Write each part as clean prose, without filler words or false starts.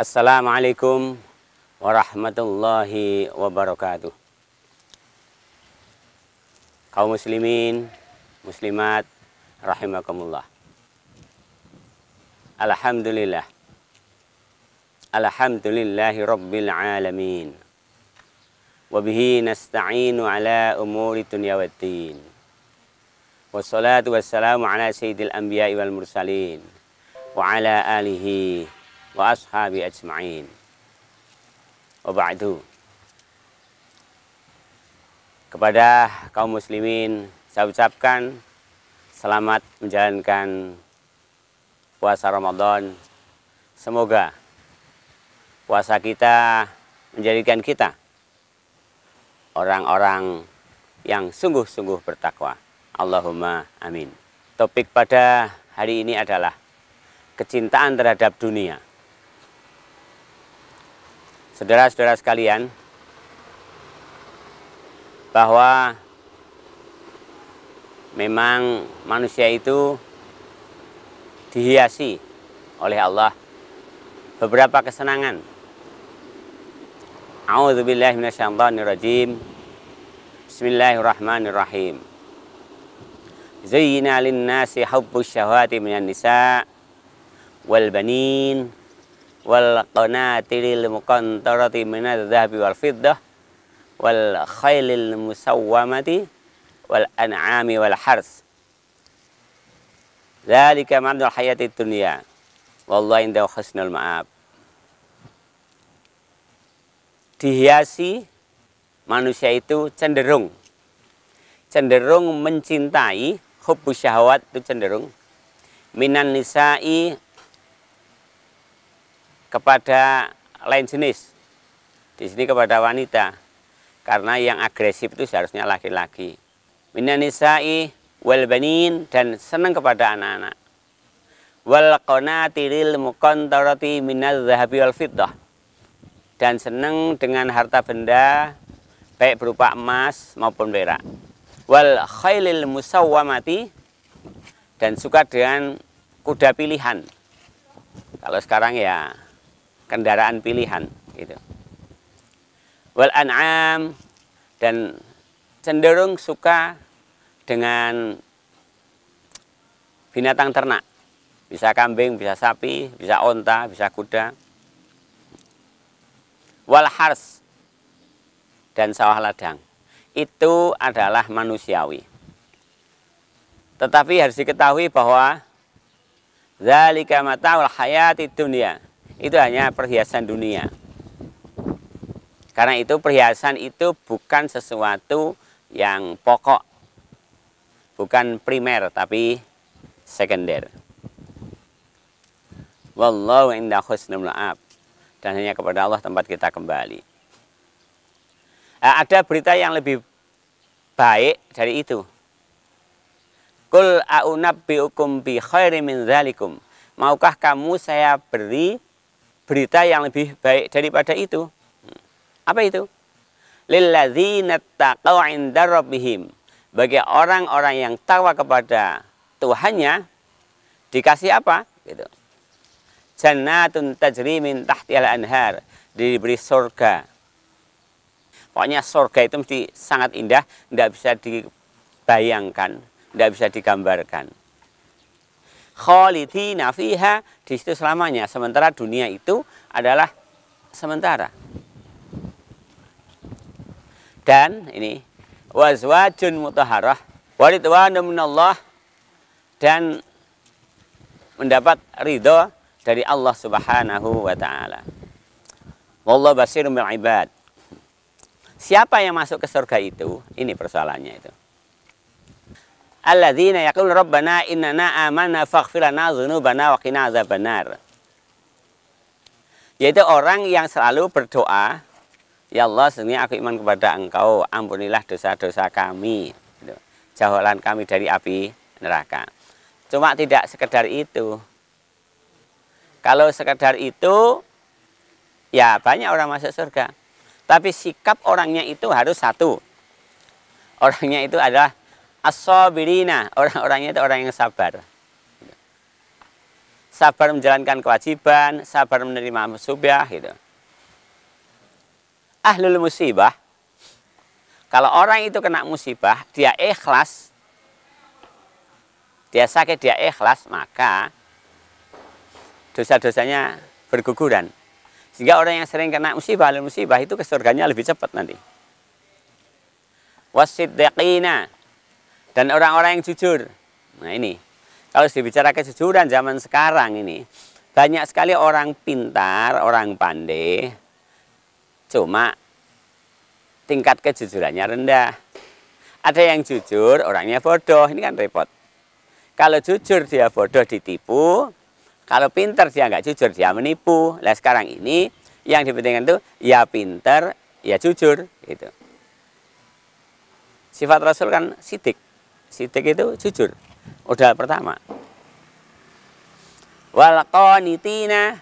Assalamualaikum warahmatullahi wabarakatuh. Kaum muslimin, muslimat, rahimakumullah. Alhamdulillah. Alhamdulillahi rabbil alamin. Wabihi nasta'inu ala umuri dunya waddin. Wassalatu wassalamu ala sayyidil anbiya'i wal mursalin. Wa ala alihi wa ashabi ajma'in. Wa ba'du. Kepada kaum muslimin saya ucapkan selamat menjalankan puasa Ramadan. Semoga puasa kita menjadikan kita orang-orang yang sungguh-sungguh bertakwa. Allahumma amin. Topik pada hari ini adalah kecintaan terhadap dunia. Saudara-saudara sekalian, bahwa memang manusia itu dihiasi oleh Allah beberapa kesenangan. A'udzubillahi minasyaitonirrajim. Bismillahirrahmanirrahim. Zayyana lin-nasi hubbus syahawati minan nisa' wal banin wal qanatiril muqantarati minadz dzahabi wal fiddah wal khailil musawwamati wal an'ami wal hars. Dzalika ma'nul hayatid dunya wallahu indahu husnul ma'ab. Dihiasi manusia itu cenderung mencintai, hubbus syahwat itu cenderung minan nisa'i, kepada lain jenis. Di sini kepada wanita, karena yang agresif itu seharusnya laki-laki. Minan nisa'i wal banin, dan senang kepada anak-anak. Wal qanatiril muqantarati minadz dzahabi wal fiddah, dan senang dengan harta benda baik berupa emas maupun perak. Wal khailil musawwamati, dan suka dengan kuda pilihan. Kalau sekarang ya kendaraan pilihan gitu. Wal an'am, dan cenderung suka dengan binatang ternak. Bisa kambing, bisa sapi, bisa onta, bisa kuda. Wal hars, dan sawah ladang. Itu adalah manusiawi. Tetapi harus diketahui bahwa zalika mata'ul hayatid dunya, itu hanya perhiasan dunia. Karena itu perhiasan itu bukan sesuatu yang pokok, bukan primer, tapi sekunder. Wallahu indahu husnul ma'ab, dan hanya kepada Allah tempat kita kembali. Ada berita yang lebih baik dari itu. Qul a'unabbi'ukum bi khairin min dzalikum. Maukah kamu saya beri berita yang lebih baik daripada itu? Apa itu? Lilladzina taqaw 'inda rabbihim. Bagi orang-orang yang takwa kepada Tuhannya, dikasih apa? Gitu. Jannatun tajri min tahtihal anhar, diberi surga. Pokoknya surga itu mesti sangat indah, tidak bisa dibayangkan, tidak bisa digambarkan. Khalidina fiha, di situ selamanya. Sementara dunia itu adalah sementara. Dan ini wazwajun mutahharah wa ridwanun minallah, dan mendapat ridho dari Allah Subhanahu wa taala. Wallahu basirun bil ibad. Siapa yang masuk ke surga itu? Ini persoalannya itu. Alladzina yaqulu rabbana innana amanna faghfir lana dzunubana wa qina adzabannar. Yaitu orang yang selalu berdoa, ya Allah, sesungguhnya aku iman kepada Engkau, ampunilah dosa-dosa kami, jauhkan kami dari api neraka. Cuma tidak sekedar itu. Kalau sekedar itu, ya banyak orang masuk surga. Tapi sikap orangnya itu harus satu. Orangnya itu adalah as-sabirina, orang-orangnya itu orang yang sabar. sabar menjalankan kewajiban, sabar menerima musibah gitu. Ahlul musibah, kalau orang itu kena musibah, dia ikhlas, dia sakit, dia ikhlas, maka dosa-dosanya berguguran. Sehingga orang yang sering kena musibah, ahlul musibah itu ke surganya lebih cepat nanti. Wasiddiqina, dan orang-orang yang jujur. Nah ini, kalau dibicara kejujuran zaman sekarang ini, banyak sekali orang pintar, orang pandai, cuma tingkat kejujurannya rendah. Ada yang jujur, orangnya bodoh, ini kan repot. Kalau jujur dia bodoh ditipu, kalau pintar dia nggak jujur dia menipu. Nah sekarang ini yang dipentingkan itu ya pintar, ya jujur gitu. Sifat Rasul kan sidik. Sidik itu jujur. Modal pertama. Wal qanitina,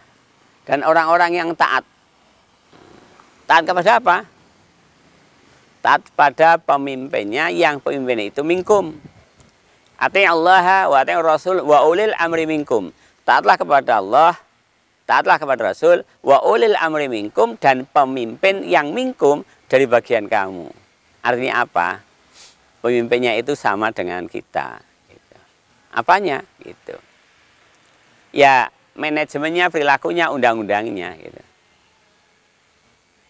dan orang-orang yang taat. Taat kepada apa? Taat pada pemimpinnya, yang pemimpin itu minkum. Ati'allaha wa ati'ur rasul wa ulil amri minkum. Taatlah kepada Allah, taatlah kepada Rasul, wa ulil amri minkum, dan pemimpin yang minkum dari bagian kamu. Artinya apa? Pemimpinnya itu sama dengan kita. Gitu. Apanya? Gitu. Ya manajemennya, perilakunya, undang-undangnya. Gitu.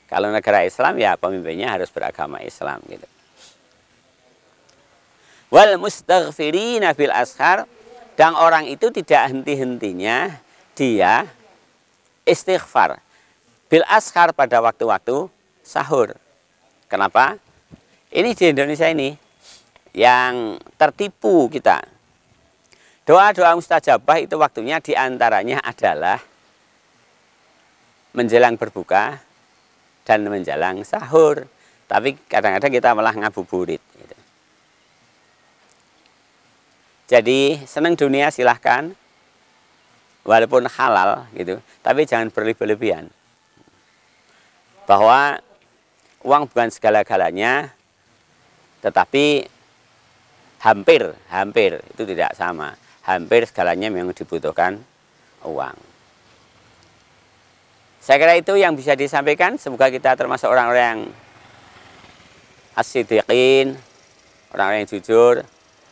Kalau negara Islam ya pemimpinnya harus beragama Islam. Gitu. Wal mustaghfirina fil ashar, dan orang itu tidak henti-hentinya dia istighfar bil ashar pada waktu-waktu sahur. Kenapa? Ini di Indonesia ini yang tertipu kita. Doa-doa mustajabah itu waktunya diantaranya adalah menjelang berbuka dan menjelang sahur. Tapi kadang-kadang kita malah ngabuburit. Gitu. Jadi senang dunia silahkan, walaupun halal gitu, tapi jangan berlebih-lebihan. Bahwa uang bukan segala-galanya, tetapi hampir itu tidak sama. Hampir segalanya memang dibutuhkan uang. Saya kira itu yang bisa disampaikan. Semoga kita termasuk orang-orang yang as-siddiqin, orang-orang yang jujur,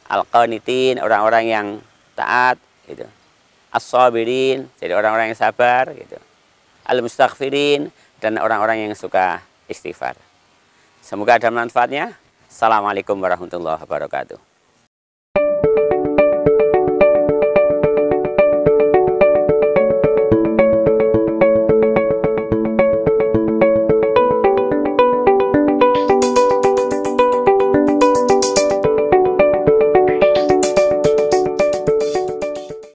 al-qanitin, orang-orang yang taat, gitu. As-sabirin, jadi orang-orang yang sabar, gitu. Al-mustaghfirin, dan orang-orang yang suka istighfar. Semoga ada manfaatnya. Assalamualaikum warahmatullahi wabarakatuh.